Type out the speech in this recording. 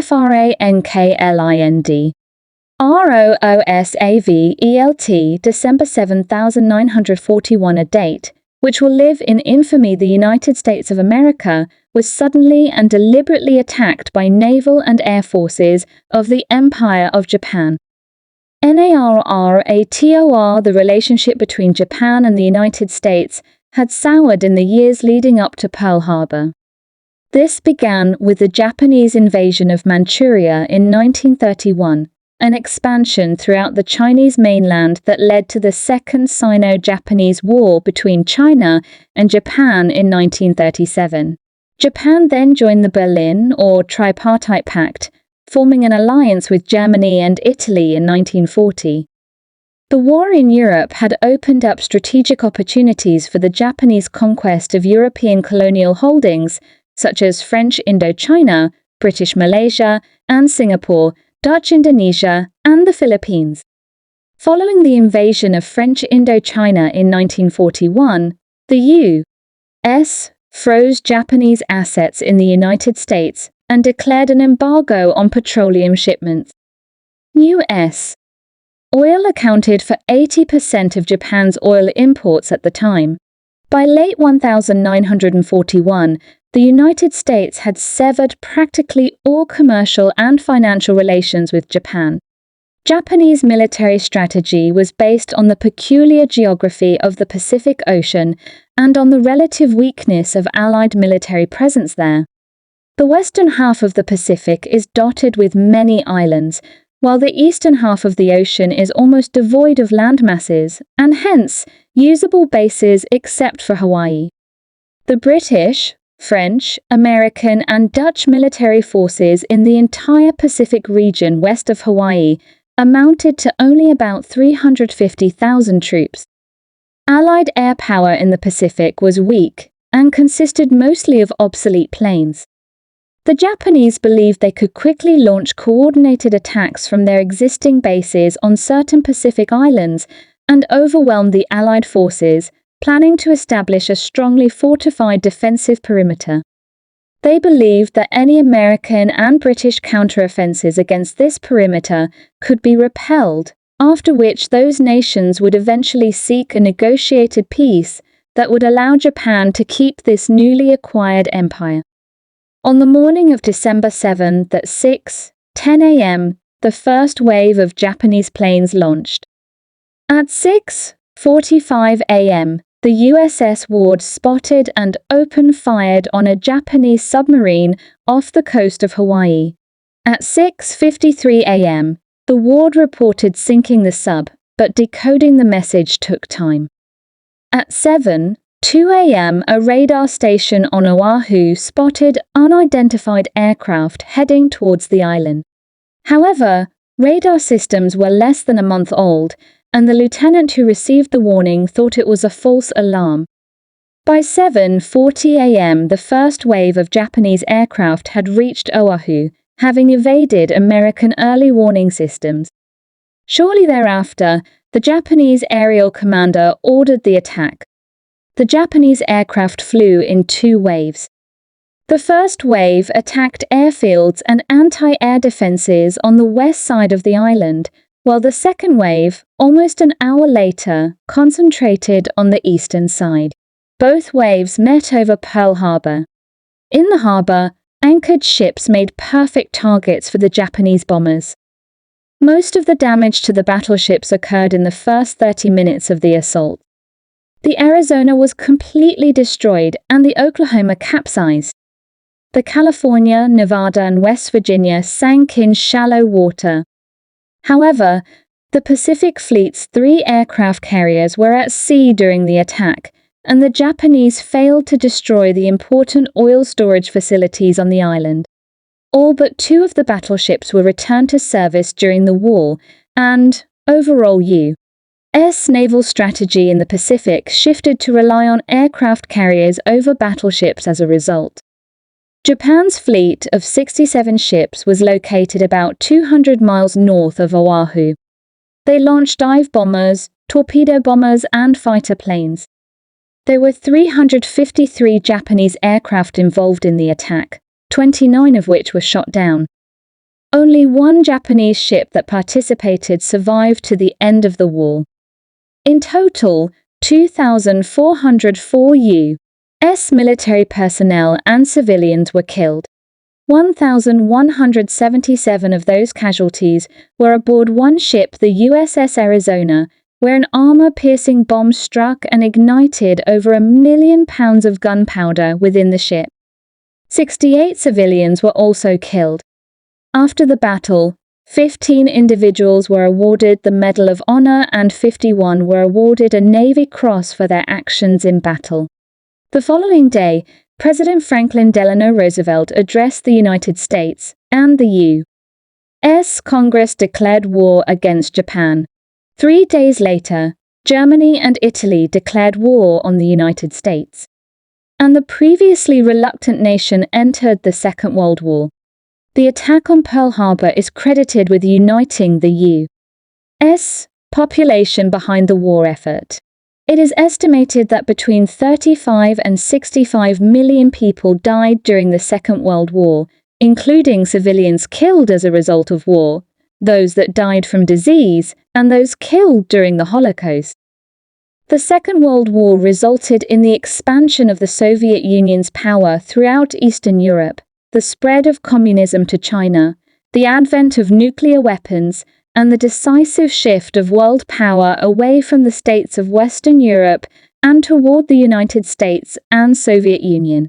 FRANKLIND. ROOSAVELT, December 7941, a date which will live in infamy. The United States of America was suddenly and deliberately attacked by naval and air forces of the Empire of Japan. NARRATOR, the relationship between Japan and the United States had soured in the years leading up to Pearl Harbor. This began with the Japanese invasion of Manchuria in 1931, an expansion throughout the Chinese mainland that led to the Second Sino-Japanese War between China and Japan in 1937. Japan then joined the Berlin or Tripartite Pact, forming an alliance with Germany and Italy in 1940. The war in Europe had opened up strategic opportunities for the Japanese conquest of European colonial holdings such as French Indochina, British Malaysia and Singapore, Dutch Indonesia, and the Philippines. Following the invasion of French Indochina in 1941, the U.S. froze Japanese assets in the United States and declared an embargo on petroleum shipments. U.S. oil accounted for 80% of Japan's oil imports at the time. By late 1941, the United States had severed practically all commercial and financial relations with Japan. Japanese military strategy was based on the peculiar geography of the Pacific Ocean and on the relative weakness of Allied military presence there. The western half of the Pacific is dotted with many islands, while the eastern half of the ocean is almost devoid of land masses, and hence usable bases except for Hawaii. The British, French, American, and Dutch military forces in the entire Pacific region west of Hawaii amounted to only about 350,000 troops. Allied air power in the Pacific was weak and consisted mostly of obsolete planes. The Japanese believed they could quickly launch coordinated attacks from their existing bases on certain Pacific islands and overwhelm the Allied forces, planning to establish a strongly fortified defensive perimeter. They believed that any American and British counteroffensives against this perimeter could be repelled, after which those nations would eventually seek a negotiated peace that would allow Japan to keep this newly acquired empire. On the morning of December 7th at 6:10 a.m., the first wave of Japanese planes launched. At 6:45 a.m., the USS Ward spotted and open-fired on a Japanese submarine off the coast of Hawaii. At 6:53 a.m., the Ward reported sinking the sub, but decoding the message took time. At 7:02 a.m., a radar station on Oahu spotted unidentified aircraft heading towards the island. However, radar systems were less than a month old, and the lieutenant who received the warning thought it was a false alarm. By 7:40 a.m., the first wave of Japanese aircraft had reached Oahu, having evaded American early warning systems. Shortly thereafter, the Japanese aerial commander ordered the attack. The Japanese aircraft flew in two waves. The first wave attacked airfields and anti-air defenses on the west side of the island, while the second wave, almost an hour later, concentrated on the eastern side. Both waves met over Pearl Harbor. In the harbor, anchored ships made perfect targets for the Japanese bombers. Most of the damage to the battleships occurred in the first 30 minutes of the assault. The Arizona was completely destroyed and the Oklahoma capsized. The California, Nevada, and West Virginia sank in shallow water. However, the Pacific Fleet's 3 aircraft carriers were at sea during the attack, and the Japanese failed to destroy the important oil storage facilities on the island. All but 2 of the battleships were returned to service during the war, and, overall U.S. naval strategy in the Pacific shifted to rely on aircraft carriers over battleships as a result. Japan's fleet of 67 ships was located about 200 miles north of Oahu. They launched dive bombers, torpedo bombers, and fighter planes. There were 353 Japanese aircraft involved in the attack, 29 of which were shot down. Only one Japanese ship that participated survived to the end of the war. In total, 2,404 U.S. military personnel and civilians were killed. 1,177 of those casualties were aboard one ship, the USS Arizona, where an armor-piercing bomb struck and ignited over 1 million pounds of gunpowder within the ship. 68 civilians were also killed. After the battle, 15 individuals were awarded the Medal of Honor and 51 were awarded a Navy Cross for their actions in battle. The following day, President Franklin Delano Roosevelt addressed the United States, and the U.S. Congress declared war against Japan. 3 days later, Germany and Italy declared war on the United States. And the previously reluctant nation entered the Second World War. The attack on Pearl Harbor is credited with uniting the U.S. population behind the war effort. It is estimated that between 35 and 65 million people died during the Second World War, including civilians killed as a result of war, those that died from disease, and those killed during the Holocaust. The Second World War resulted in the expansion of the Soviet Union's power throughout Eastern Europe, the spread of communism to China, the advent of nuclear weapons, and the decisive shift of world power away from the states of Western Europe and toward the United States and Soviet Union.